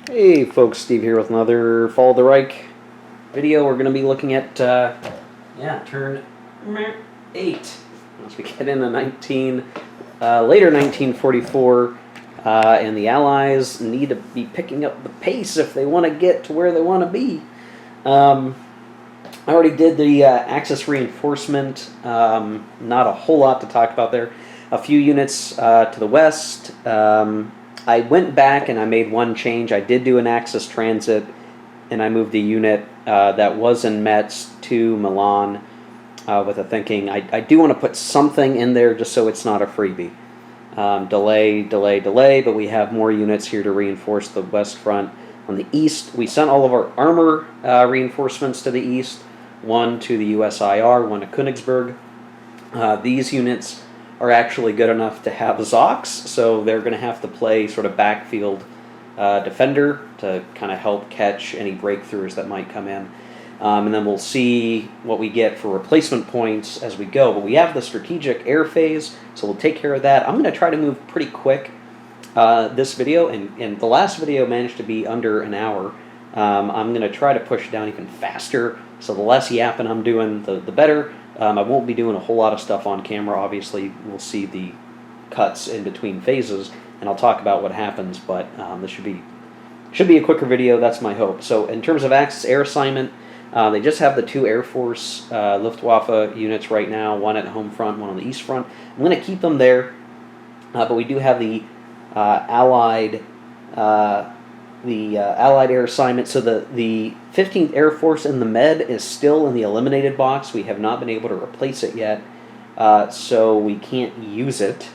Hey folks, Steve here with another Fall of the Reich video. We're going to be looking at, turn 8. Once we get into later 1944, and the Allies need to be picking up the pace if they want to get to where they want to be. I already did the Axis reinforcement, not a whole lot to talk about there. A few units to the west. I went back and I made one change. I did do an Axis transit, and I moved a unit that was in Metz to Milan with a thinking. I do want to put something in there just so it's not a freebie. Delay, but we have more units here to reinforce the west front. On the east, we sent all of our armor reinforcements to the east, one to the USIR, one to Königsberg. These units are actually good enough to have Zocs, so they're going to have to play sort of backfield defender to kind of help catch any breakthroughs that might come in. And then we'll see what we get for replacement points as we go. But we have the strategic air phase, so we'll take care of that. I'm going to try to move pretty quick this video, and the last video managed to be under an hour. I'm going to try to push down even faster, so the less yapping I'm doing, the better. I won't be doing a whole lot of stuff on camera. Obviously, we'll see the cuts in between phases, and I'll talk about what happens, but this should be a quicker video. That's my hope. So in terms of Axis air assignment, they just have the two Air Force Luftwaffe units right now, one at home front, one on the east front. I'm going to keep them there, but we do have the Allied air assignment. So the 15th Air Force in the Med is still in the eliminated box. We have not been able to replace it yet, so we can't use it.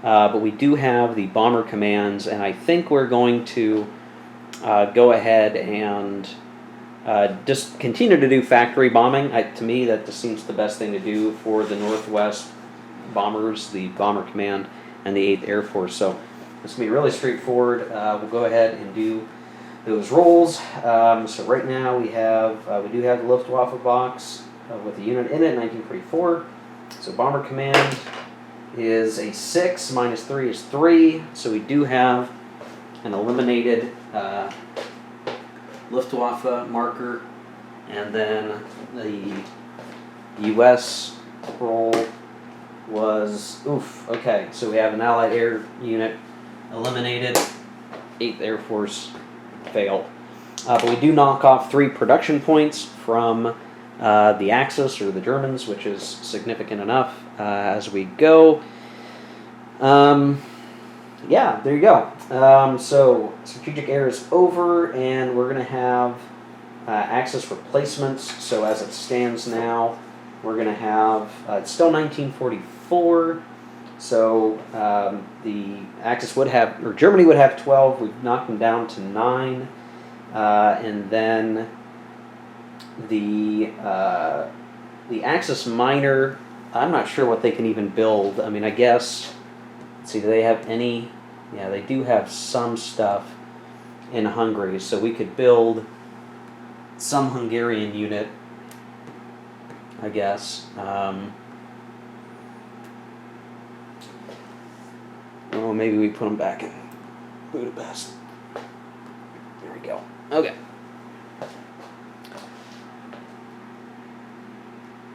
But we do have the bomber commands, and I think we're going to go ahead and just continue to do factory bombing. To me, that just seems the best thing to do for the Northwest bombers, the bomber command, and the 8th Air Force. So it's going to be really straightforward. We'll go ahead and do those rolls. So right now we do have the Luftwaffe box with the unit in it, 1944. So bomber command is a 6, minus 3 is 3. So we do have an eliminated Luftwaffe marker, and then the U.S. roll was okay. So we have an Allied air unit eliminated, 8th Air Force failed. But we do knock off 3 production points from the Axis, or the Germans, which is significant enough as we go. Yeah, there you go. So strategic air is over, and we're going to have Axis replacements. So as it stands now, we're going to have, it's still 1944. So the Axis would have, or Germany would have 12. We've knocked them down to 9. And then the Axis minor, I'm not sure what they can even build. I mean, I guess, let's see, do they have any? Yeah, they do have some stuff in Hungary. So we could build some Hungarian unit, I guess. Oh, maybe we put them back in Budapest. There we go. Okay.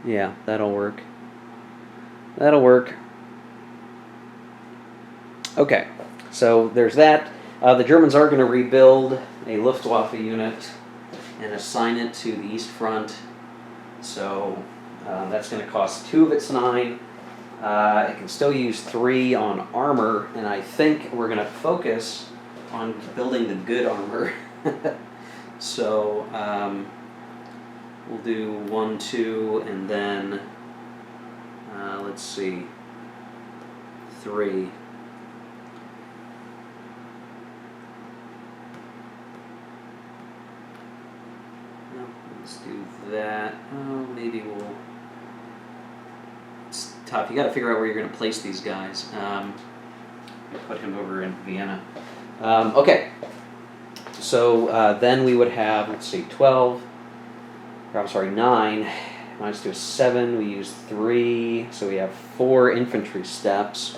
Yeah, that'll work. That'll work. Okay, so there's that. The Germans are going to rebuild a Luftwaffe unit and assign it to the East Front. So that's going to cost 2 of its 9. It can still use 3 on armor, and I think we're going to focus on building the good armor. So we'll do 1, 2, and then let's see, 3. No, let's do that. Oh, maybe we'll. It's tough. You got to figure out where you're going to place these guys. Put him over in Vienna. Okay. So then we would have, let's see, 12. Or I'm sorry, 9. Minus 2 is 7. We use 3. So we have 4 infantry steps.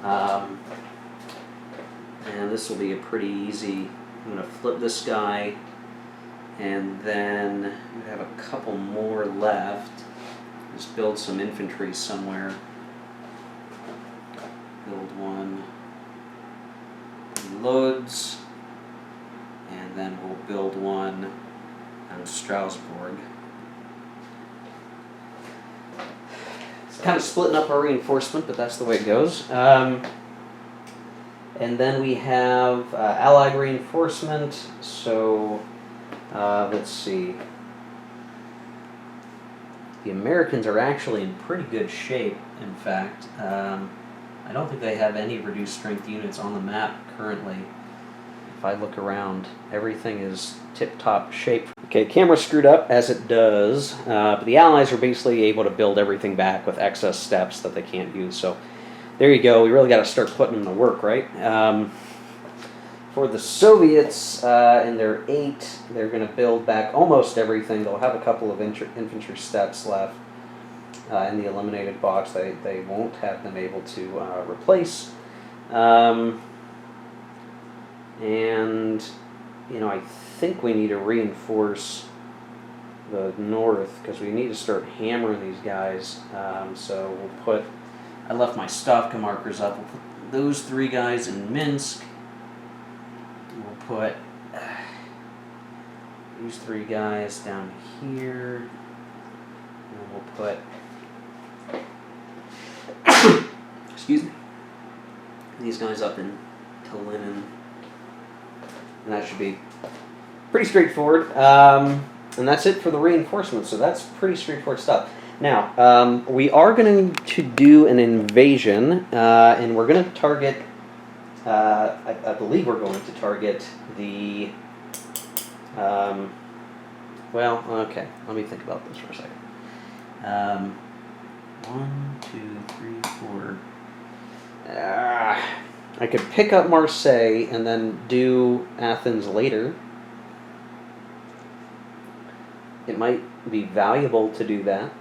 And this will be a pretty easy I'm going to flip this guy, and then we have a couple more left. Just build some infantry somewhere. Build one. Loads. And then we'll build one on Strasbourg. It's kind of splitting up our reinforcement, but that's the way it goes. And then we have Allied reinforcement. So let's see. The Americans are actually in pretty good shape, in fact. I don't think they have any reduced strength units on the map currently. If I look around, everything is tip-top shape. Okay, camera screwed up, as it does, but the Allies are basically able to build everything back with excess steps that they can't use. So there you go. We really got to start putting them to work, right? For the Soviets, in their 8, they're going to build back almost everything. They'll have a couple of infantry steps left in the eliminated box. They won't have them able to replace. And, you know, I think we need to reinforce the north because we need to start hammering these guys. So we'll put, I left my Stavka markers up. We'll put those 3 guys in Minsk. We'll put these 3 guys down here. And we'll put, excuse me, these guys up in Tallinn. And that should be pretty straightforward. And that's it for the reinforcements. So that's pretty straightforward stuff. Now, we are going to do an invasion, and we're going to target, I believe we're going to target the, well, okay, let me think about this for a second. 1, 2, 3, 4. I could pick up Marseille and then do Athens later. It might be valuable to do that.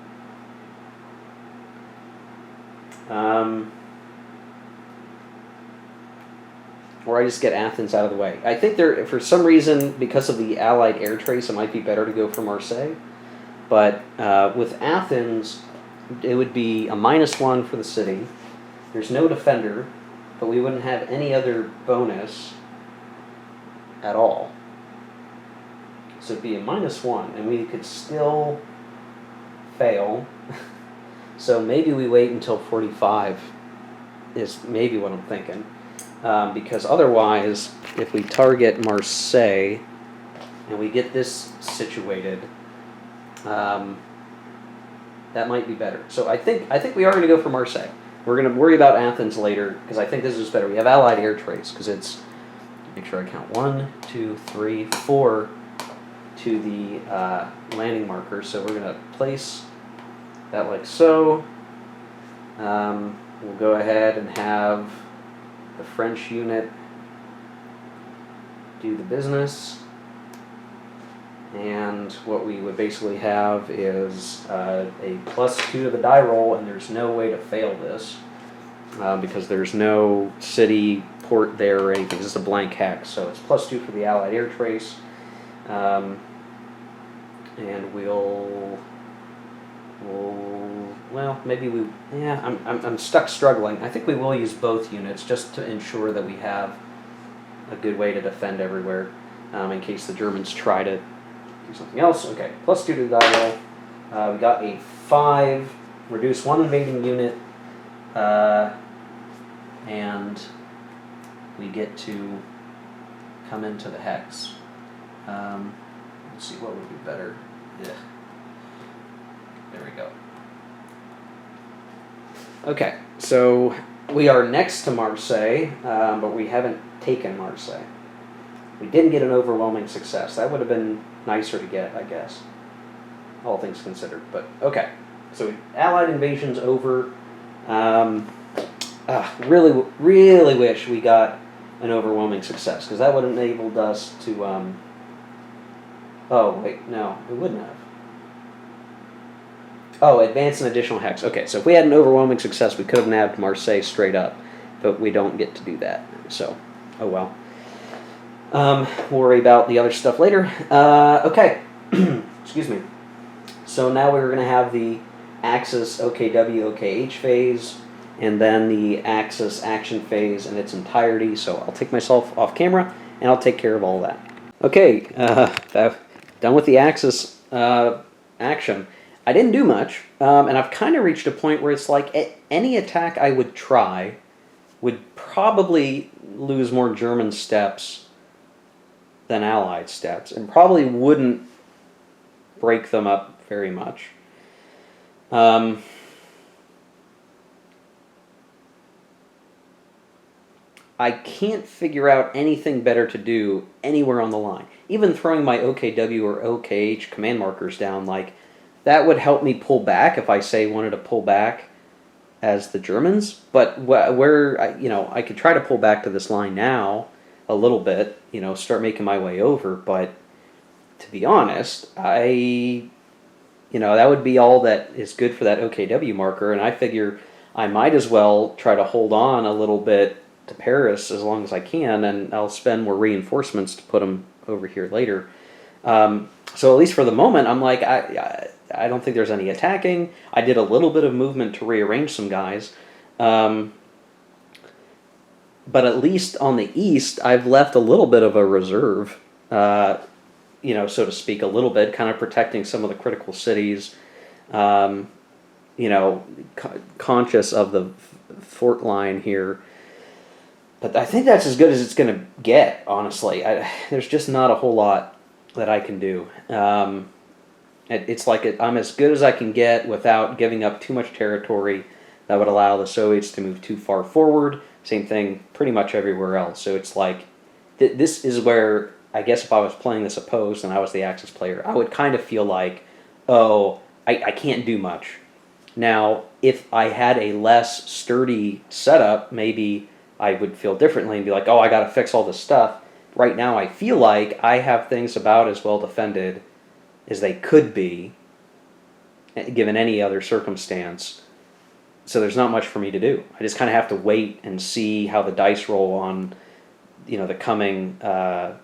Or I just get Athens out of the way. I think there, for some reason, because of the Allied air trace, it might be better to go for Marseille. But with Athens, it would be a -1 for the city. There's no defender, but we wouldn't have any other bonus at all. So it'd be a -1, and we could still fail. So maybe we wait until 45 is maybe what I'm thinking. Because otherwise, if we target Marseille and we get this situated, that might be better. So I think we are going to go for Marseille. We're going to worry about Athens later because I think this is better. We have Allied air trace because it's, make sure I count 1, 2, 3, 4 to the landing marker. So we're going to place that like so. We'll go ahead and have the French unit do the business. And what we would basically have is a +2 to the die roll, and there's no way to fail this because there's no city, port there or anything. It's just a blank hex, so it's +2 for the Allied air trace. And well, maybe we, yeah, I'm stuck struggling. I think we will use both units just to ensure that we have a good way to defend everywhere in case the Germans try to do something else. Okay, +2 to the die roll. We got a 5, reduce 1 invading unit, and we get to come into the hex. Let's see, what would be better? Yeah. There we go. Okay, so we are next to Marseille, but we haven't taken Marseille. We didn't get an overwhelming success. That would have been nicer to get, I guess, all things considered. But okay, so Allied invasion's over. Really, really wish we got an overwhelming success because that would have enabled us to. Oh wait, no, we wouldn't have. Oh, advance an additional hex. Okay, so if we had an overwhelming success, we could have nabbed Marseille straight up, but we don't get to do that. So, oh well. We'll worry about the other stuff later. Okay. Excuse me. So now we're going to have the Axis OKW OKH phase, and then the Axis action phase in its entirety. So I'll take myself off camera, and I'll take care of all that. Okay, done with the Axis action. I didn't do much, and I've kind of reached a point where it's like any attack I would try would probably lose more German steps than Allied steps, and probably wouldn't break them up very much. I can't figure out anything better to do anywhere on the line. Even throwing my OKW or OKH command markers down, like, that would help me pull back if I, say, wanted to pull back as the Germans. But I could try to pull back to this line now a little bit, start making my way over. But to be honest, that would be all that is good for that OKW marker. And I figure I might as well try to hold on a little bit to Paris as long as I can, and I'll spend more reinforcements to put them over here later. So at least for the moment, I'm like, I don't think there's any attacking. I did a little bit of movement to rearrange some guys. But at least on the east, I've left a little bit of a reserve, so to speak, a little bit, kind of protecting some of the critical cities, conscious of the fort line here. But I think that's as good as it's going to get, honestly. There's just not a whole lot that I can do. It's like I'm as good as I can get without giving up too much territory that would allow the Soviets to move too far forward. Same thing pretty much everywhere else. So it's like, this is where, I guess if I was playing this opposed and I was the Axis player, I would kind of feel like, I can't do much. Now, if I had a less sturdy setup, maybe I would feel differently and be like, I got to fix all this stuff. Right now, I feel like I have things about as well defended as they could be, given any other circumstance. So there's not much for me to do. I just kind of have to wait and see how the dice roll on, the coming Allied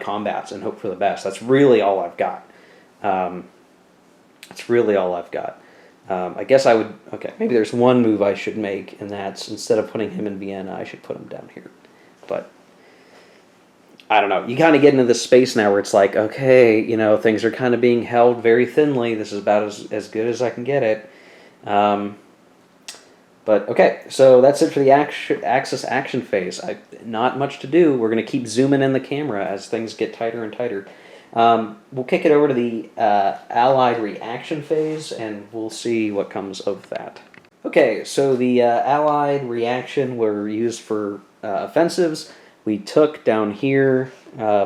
combats and hope for the best. That's really all I've got. I guess I would, maybe there's one move I should make, and that's instead of putting him in Vienna, I should put him down here. But I don't know. You kind of get into this space now where it's like, things are kind of being held very thinly. This is about as good as I can get it. But okay, so that's it for the Axis action phase. Not much to do. We're going to keep zooming in the camera as things get tighter and tighter. We'll kick it over to the Allied reaction phase, and we'll see what comes of that. Okay, so the Allied reaction were used for offensives. We took down here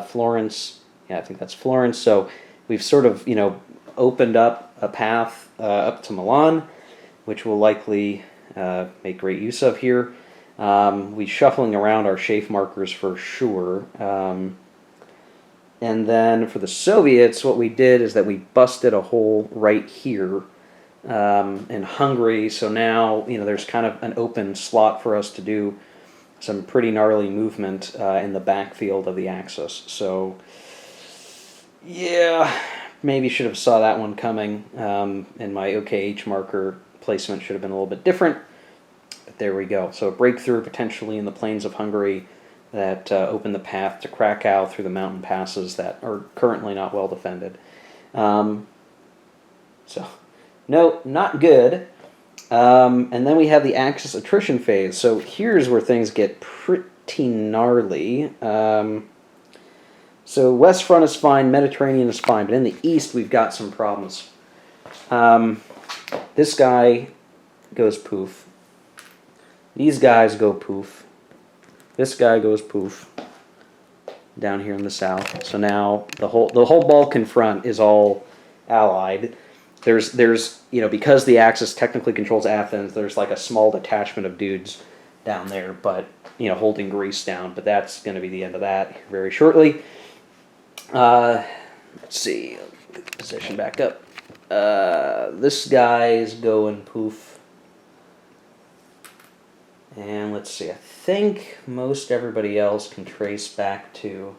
Florence. Yeah, I think that's Florence. So we've sort of, opened up a path up to Milan, which we'll likely make great use of here. We're shuffling around our chafe markers for sure. And then for the Soviets, what we did is that we busted a hole right here in Hungary. So now, there's kind of an open slot for us to do some pretty gnarly movement in the backfield of the Axis. So, yeah, maybe should have saw that one coming. And my OKH marker placement should have been a little bit different. But there we go. So a breakthrough potentially in the plains of Hungary that opened the path to Krakow through the mountain passes that are currently not well defended. So, no, not good. And then we have the Axis attrition phase. So here's where things get pretty gnarly. So West Front is fine, Mediterranean is fine, but in the East we've got some problems. This guy goes poof. These guys go poof. This guy goes poof down here in the south. So now the whole Balkan front is all Allied. There's because the Axis technically controls Athens, there's like a small detachment of dudes down there, but holding Greece down. But that's going to be the end of that very shortly. Let's see, position back up. This guy's going poof. And let's see, I think most everybody else can trace back to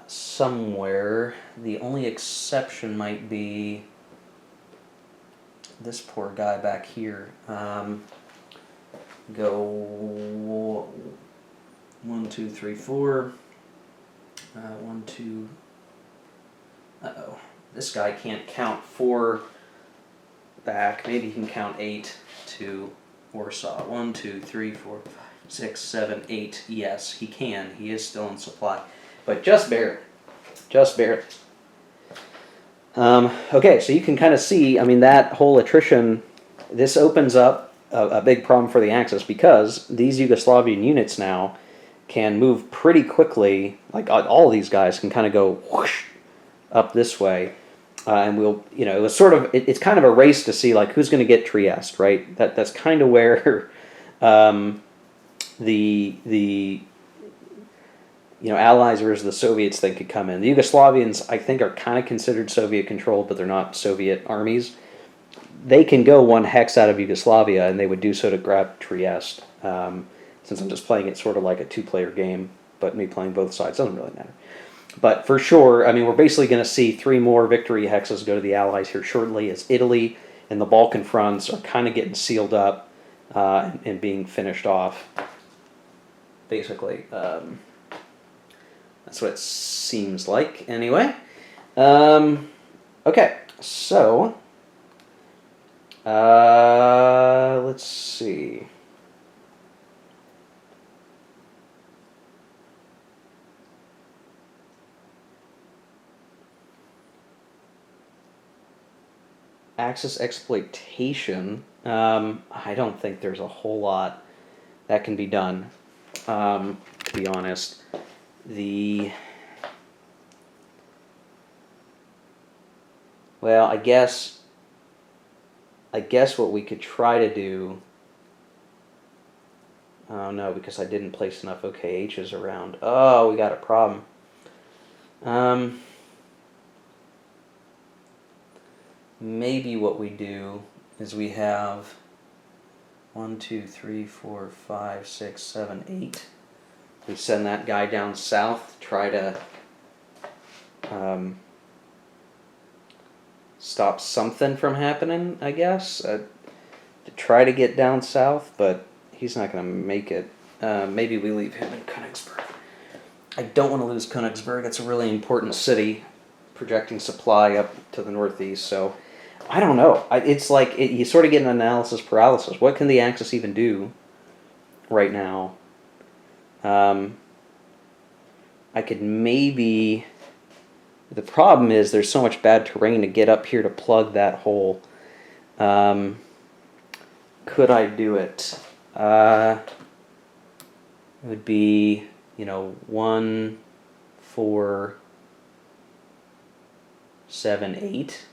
somewhere. The only exception might be this poor guy back here. Go 1, 2, 3, 4. 1, 2. Uh-oh. This guy can't count 4 back. Maybe he can count 8 to Warsaw. 1, 2, 3, 4, 5, 6, 7, 8. Yes, he can. He is still in supply. But just barely. Just barely. Okay, so you can kind of see, I mean, that whole attrition, this opens up a big problem for the Axis because these Yugoslavian units now can move pretty quickly. Like all these guys can kind of go whoosh up this way. And we'll, it was sort of, it's kind of a race to see like who's going to get Trieste, right? That's kind of where the Allies versus the Soviets thing could come in. The Yugoslavians, I think, are kind of considered Soviet controlled, but they're not Soviet armies. They can go one hex out of Yugoslavia, and they would do so to grab Trieste. Since I'm just playing it sort of like a 2-player game, but me playing both sides doesn't really matter. But for sure, I mean, we're basically going to see 3 more victory hexes go to the Allies here shortly, as Italy and the Balkan fronts are kind of getting sealed up and being finished off. Basically, that's what it seems like, anyway. Okay, so let's see. Axis exploitation, I don't think there's a whole lot that can be done, to be honest. Well, I guess what we could try to do, oh no, because I didn't place enough OKHs around. Oh, we got a problem. Maybe what we do is we have 1, 2, 3, 4, 5, 6, 7, 8. We send that guy down south to try to stop something from happening, I guess. To try to get down south, but he's not going to make it. Maybe we leave him in Königsberg. I don't want to lose Königsberg. It's a really important city, projecting supply up to the northeast, so I don't know. It's like you sort of get an analysis paralysis. What can the Axis even do right now? I could maybe... The problem is there's so much bad terrain to get up here to plug that hole. Could I do it? It would be, 1, 4, 7, 8.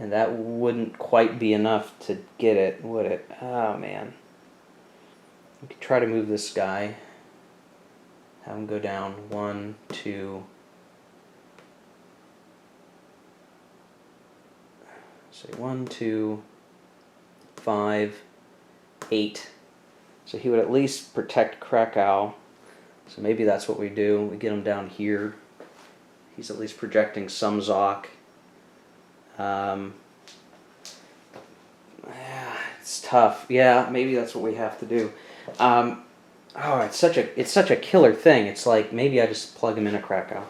And that wouldn't quite be enough to get it, would it? Oh, man. We could try to move this guy. Have him go down 1, 2. Say 1, 2, 5, 8. So he would at least protect Krakow. So maybe that's what we do. We get him down here. He's at least projecting some Zoc. It's tough. Yeah, maybe that's what we have to do. It's such a killer thing. It's like maybe I just plug him into Krakow.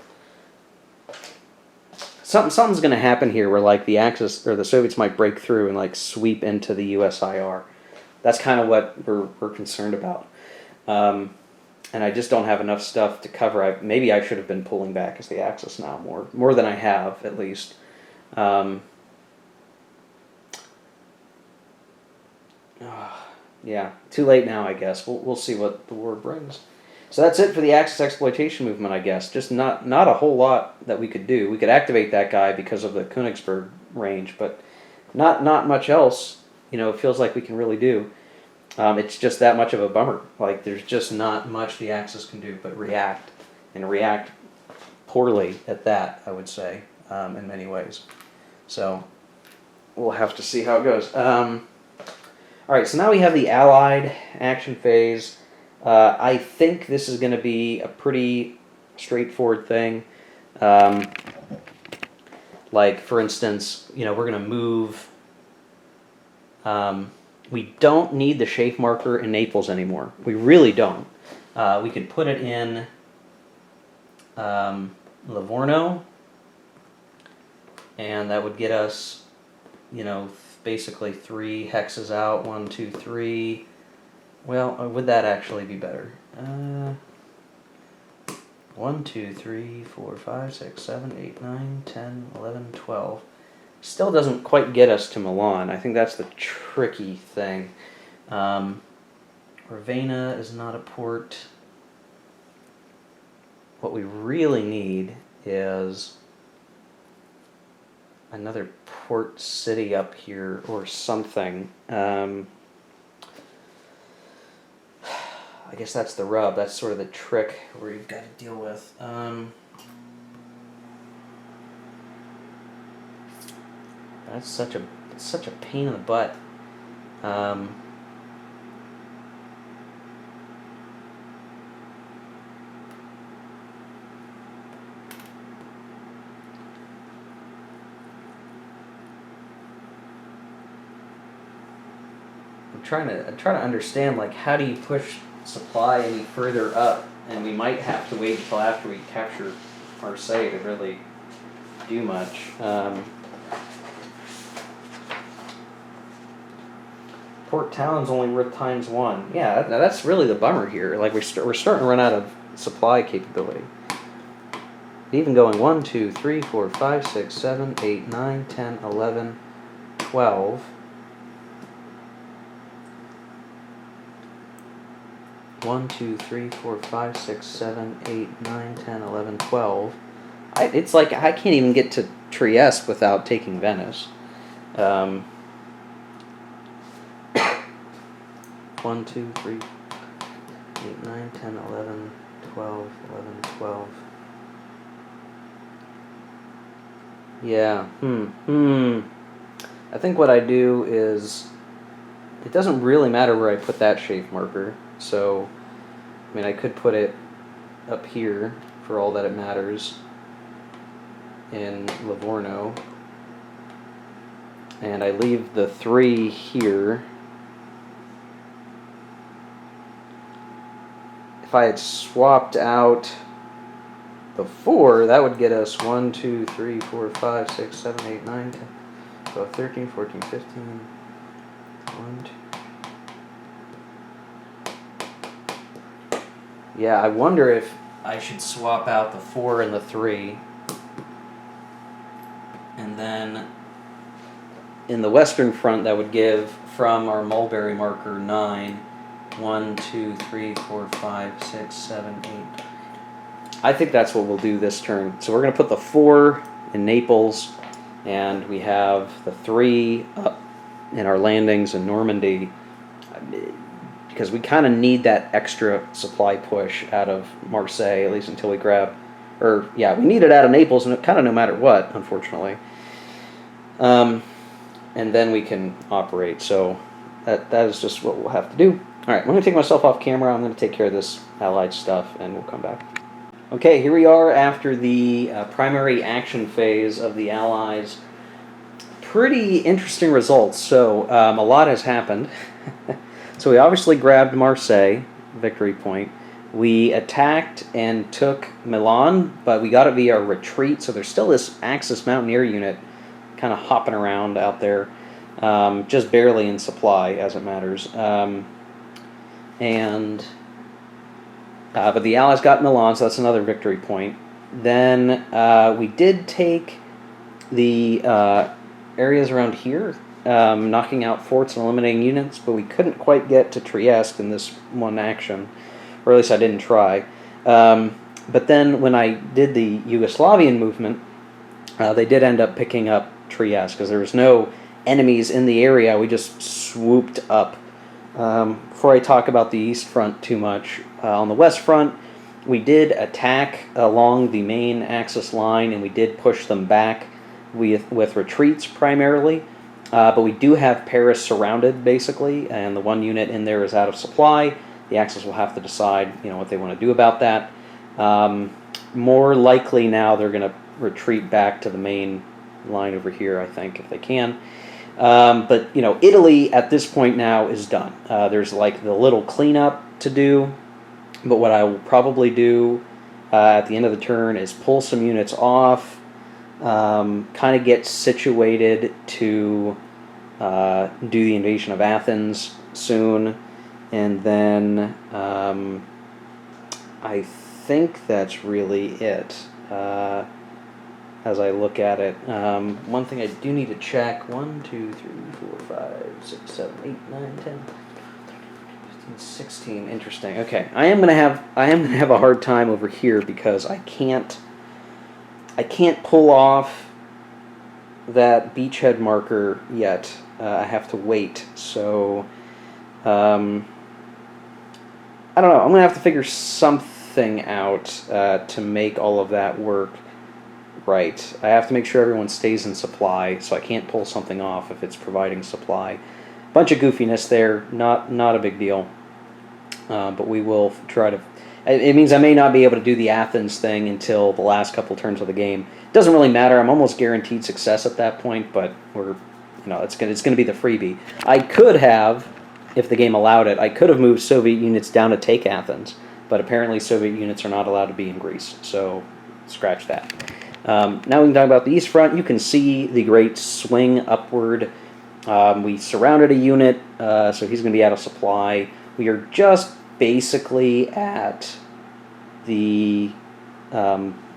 Something's going to happen here where like the Axis or the Soviets might break through and like sweep into the USIR. That's kind of what we're concerned about. And I just don't have enough stuff to cover. Maybe I should have been pulling back as the Axis now more than I have at least. Yeah, too late now, I guess. We'll see what the war brings. So that's it for the Axis exploitation movement, I guess. Just not a whole lot that we could do. We could activate that guy because of the Königsberg range, but not much else. It feels like we can really do. It's just that much of a bummer. Like there's just not much the Axis can do but react, and react poorly at that, I would say, in many ways. So we'll have to see how it goes. All right, so now we have the Allied action phase. I think this is going to be a pretty straightforward thing. Like, for instance, we're going to move. We don't need the shape marker in Naples anymore. We really don't. We could put it in Livorno, and that would get us, basically 3 hexes out. 1, 2, 3. Well, would that actually be better? 1, 2, 3, 4, 5, 6, 7, 8, 9, 10, 11, 12. Still doesn't quite get us to Milan. I think that's the tricky thing. Ravenna is not a port. What we really need is another port city up here or something. I guess that's the rub. That's sort of the trick where you've got to deal with. That's such a pain in the butt. I'm trying to understand, like, how do you push supply any further up? And we might have to wait until after we capture Marseille to really do much. Port Talon's only worth ×1. Yeah, now that's really the bummer here. Like, we're starting to run out of supply capability. Even going 1, 2, 3, 4, 5, 6, 7, 8, 9, 10, 11, 12. 1, 2, 3, 4, 5, 6, 7, 8, 9, 10, 11, 12. It's like I can't even get to Trieste without taking Venice. 1, 2, 3, 8, 9, 10, 11, 12, 11, 12. Yeah, I think what I do is, it doesn't really matter where I put that shape marker. So, I mean, I could put it up here for all that it matters in Livorno. And I leave the 3 here. If I had swapped out the 4, that would get us 1, 2, 3, 4, 5, 6, 7, 8, 9, 10, 12, 13, 14, 15, 1, 2. Yeah, I wonder if I should swap out the 4 and the 3. And then in the western front, that would give from our mulberry marker 9, 1, 2, 3, 4, 5, 6, 7, 8. I think that's what we'll do this turn. So we're going to put the 4 in Naples, and we have the 3 up in our landings in Normandy, because we kind of need that extra supply push out of Marseille, at least until we grab, we need it out of Naples, and kind of no matter what, unfortunately. And then we can operate. So that is just what we'll have to do. All right, I'm going to take myself off camera. I'm going to take care of this Allied stuff, and we'll come back. Okay, here we are after the primary action phase of the Allies. Pretty interesting results. So a lot has happened. So we obviously grabbed Marseille, victory point. We attacked and took Milan, but we got it via a retreat. So there's still this Axis Mountaineer unit kind of hopping around out there, just barely in supply, as it matters. But the Allies got Milan, so that's another victory point. Then we did take the areas around here, knocking out forts and eliminating units, but we couldn't quite get to Trieste in this one action, or at least I didn't try. But then when I did the Yugoslavian movement, they did end up picking up Trieste, because there was no enemies in the area. We just swooped up. Before I talk about the East Front too much, on the West Front, we did attack along the main Axis line, and we did push them back with retreats primarily. But we do have Paris surrounded, basically, and the one unit in there is out of supply. The Axis will have to decide, what they want to do about that. More likely now they're going to retreat back to the main line over here, I think, if they can. But, Italy at this point now is done. There's like the little cleanup to do, but what I will probably do at the end of the turn is pull some units off, kind of get situated to do the invasion of Athens soon, and then I think that's really it as I look at it. One thing I do need to check: 1, 2, 3, 4, 5, 6, 7, 8, 9, 10, 15, 16. Interesting. Okay, I am gonna have a hard time over here because I can't pull off that beachhead marker yet. I have to wait. So I don't know. I'm gonna have to figure something out to make all of that work right. I have to make sure everyone stays in supply, so I can't pull something off if it's providing supply. Bunch of goofiness there. Not a big deal. But we will try to. It means I may not be able to do the Athens thing until the last couple turns of the game. It doesn't really matter. I'm almost guaranteed success at that point, but it's gonna be the freebie. I could have, if the game allowed it, I could have moved Soviet units down to take Athens, but apparently Soviet units are not allowed to be in Greece, so scratch that. Now we can talk about the East Front. You can see the great swing upward. We surrounded a unit, so he's going to be out of supply. We are just basically at the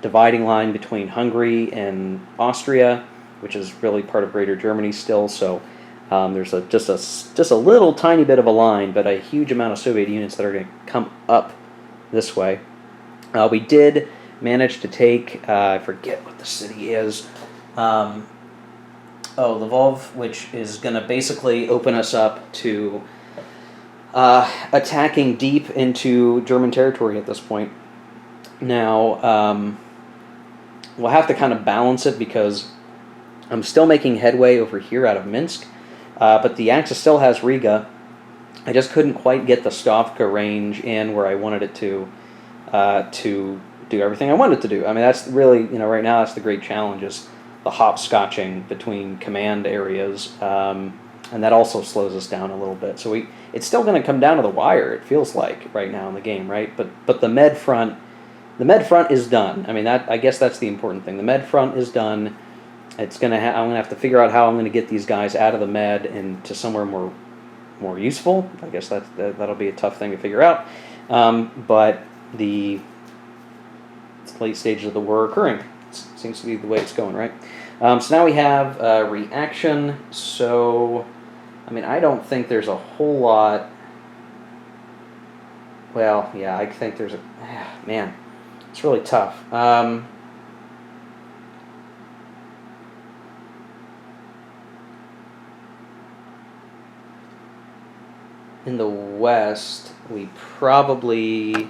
dividing line between Hungary and Austria, which is really part of Greater Germany still. So there's just a little tiny bit of a line, but a huge amount of Soviet units that are going to come up this way. We did manage to take, I forget what the city is, Lvov, which is going to basically open us up to attacking deep into German territory at this point. Now, we'll have to kind of balance it because I'm still making headway over here out of Minsk, but the Axis still has Riga. I just couldn't quite get the Stavka range in where I wanted it to do everything I wanted to do. I mean, that's really, right now that's the great challenge, is the hopscotching between command areas, and that also slows us down a little bit. So it's still going to come down to the wire, it feels like, right now in the game, right? But the Med front is done. I mean, I guess that's the important thing. The Med front is done. It's I'm going to have to figure out how I'm going to get these guys out of the Med and to somewhere more useful. I guess that'll be a tough thing to figure out. But the late stages of the war are occurring. Seems to be the way it's going, right? So now we have reaction. So, I mean, I don't think there's a whole lot. Well, yeah, I think there's man, it's really tough. In the West, we probably,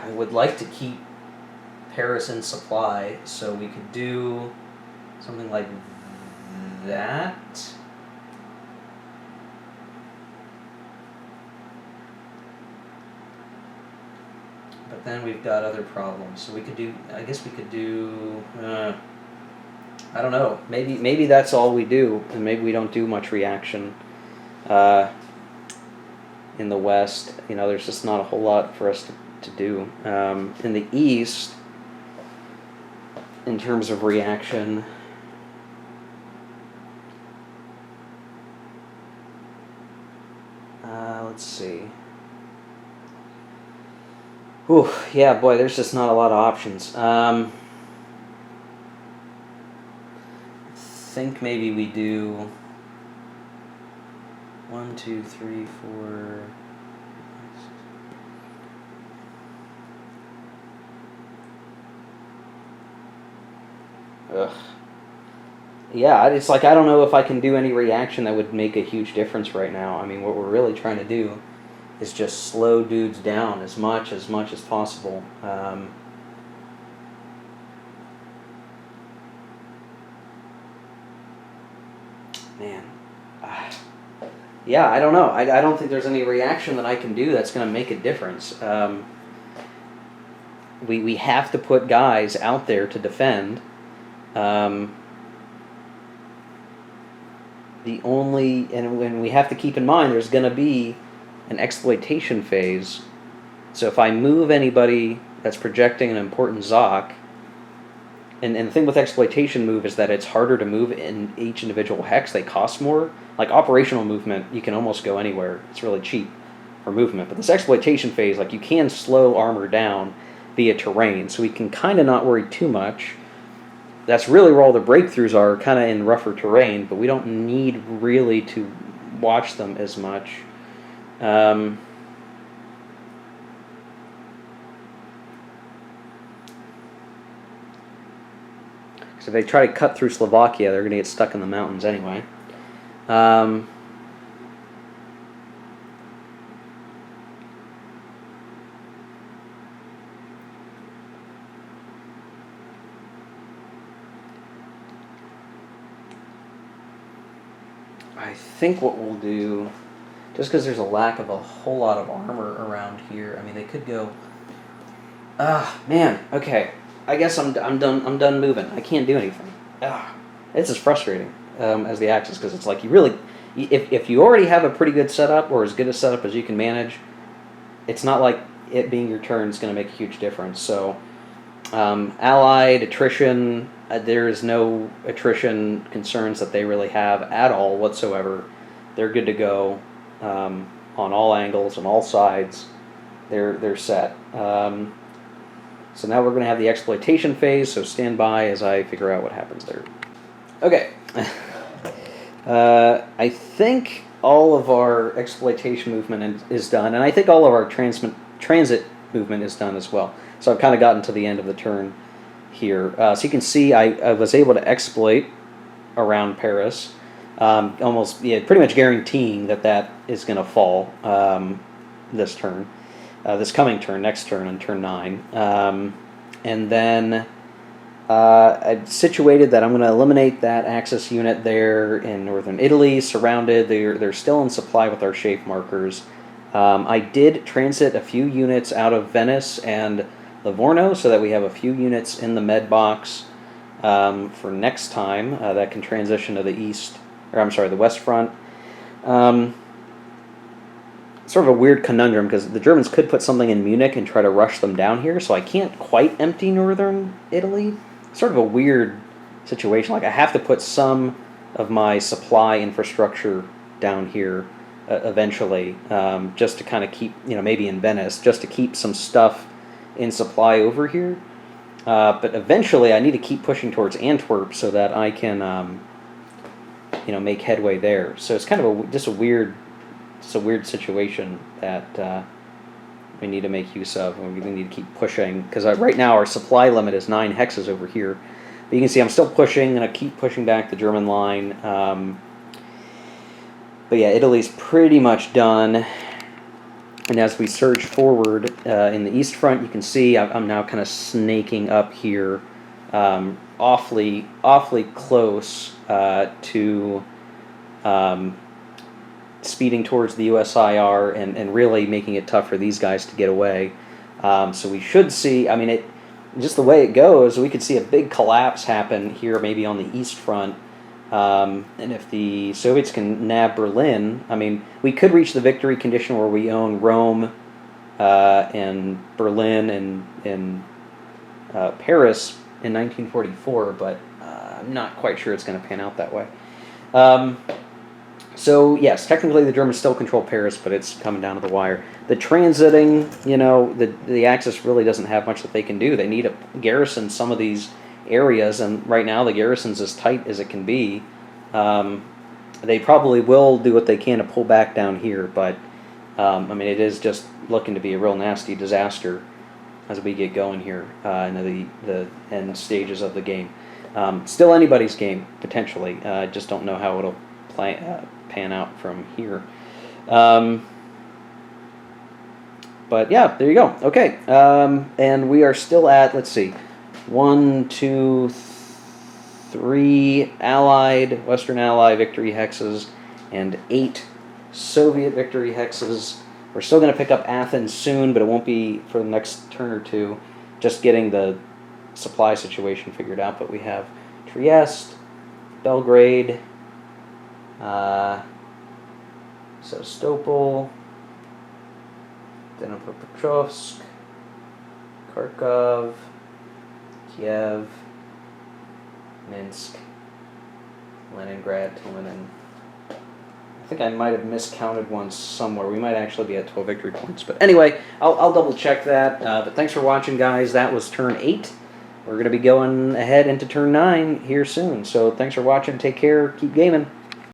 I would like to keep Paris in supply, so we could do something like that. But then we've got other problems. So we could do, I guess we could do, I don't know, maybe that's all we do, and maybe we don't do much reaction in the West. There's just not a whole lot for us to do. In the East, in terms of reaction, let's see. Ooh, yeah, boy, there's just not a lot of options. I think maybe we do 1, 2, 3, 4. Ugh. Yeah, it's like I don't know if I can do any reaction that would make a huge difference right now. I mean, what we're really trying to do is just slow dudes down as much as possible. man. Yeah, I don't know. I don't think there's any reaction that I can do that's going to make a difference. We have to put guys out there to defend. And we have to keep in mind there's going to be an exploitation phase. So if I move anybody that's projecting an important Zoc, and the thing with exploitation move is that it's harder to move in each individual hex. They cost more. Like operational movement, you can almost go anywhere. It's really cheap for movement. But this exploitation phase, like you can slow armor down via terrain, so we can kind of not worry too much. That's really where all the breakthroughs are, kind of in rougher terrain, but we don't need really to watch them as much. So if they try to cut through Slovakia, they're going to get stuck in the mountains anyway. I think what we'll do, just because there's a lack of a whole lot of armor around here, I mean, they could go... man, okay. I guess I'm done moving. I can't do anything. This is frustrating as the Axis, because it's like you really, if you already have a pretty good setup or as good a setup as you can manage, it's not like it being your turn is going to make a huge difference. So, Allied attrition, there is no attrition concerns that they really have at all whatsoever. They're good to go on all angles, on all sides. They're set. So now we're going to have the exploitation phase, so stand by as I figure out what happens there. Okay. I think all of our exploitation movement is done, and I think all of our transit movement is done as well. So I've kind of gotten to the end of the turn here. So you can see I was able to exploit around Paris, pretty much guaranteeing that is going to fall this turn. This coming turn, next turn, on turn 9. And then I've situated that I'm going to eliminate that Axis unit there in northern Italy, surrounded. They're still in supply with our shape markers. I did transit a few units out of Venice and Livorno so that we have a few units in the med box for next time that can transition to the west front. Sort of a weird conundrum because the Germans could put something in Munich and try to rush them down here, so I can't quite empty northern Italy. Sort of a weird situation. Like I have to put some of my supply infrastructure down here eventually, just to kind of keep, maybe in Venice, just to keep some stuff in supply over here. But eventually I need to keep pushing towards Antwerp so that I can, make headway there. So it's kind of a weird situation that we need to make use of, and we need to keep pushing, because right now our supply limit is 9 hexes over here. But you can see I'm still pushing, and I keep pushing back the German line. But yeah, Italy's pretty much done. And as we surge forward in the East Front, you can see I'm now kind of snaking up here, awfully close to speeding towards the USIR and really making it tough for these guys to get away. So we should see, just the way it goes, we could see a big collapse happen here maybe on the East Front. And if the Soviets can nab Berlin, we could reach the victory condition where we own Rome and Berlin and Paris in 1944, but I'm not quite sure it's going to pan out that way. So yes, technically the Germans still control Paris, but it's coming down to the wire. The transiting, the Axis really doesn't have much that they can do. They need to garrison some of these areas, and right now the garrison's as tight as it can be. They probably will do what they can to pull back down here, but it is just looking to be a real nasty disaster as we get going here into the end stages of the game. Still anybody's game, potentially. I just don't know how it'll pan out from here. But yeah, there you go. Okay, and we are still at, let's see, 1, 2, 3 Allied, Western Ally victory hexes, and 8 Soviet victory hexes. We're still going to pick up Athens soon, but it won't be for the next turn or two. Just getting the supply situation figured out. But we have Trieste, Belgrade, Sevastopol, Dnipropetrovsk, Kharkov, Kiev, Minsk, Leningrad, Tillinen. I think I might have miscounted one somewhere. We might actually be at 12 victory points. But anyway, I'll double check that. But thanks for watching, guys. That was turn 8. We're going to be going ahead into turn 9 here soon. So thanks for watching. Take care. Keep gaming.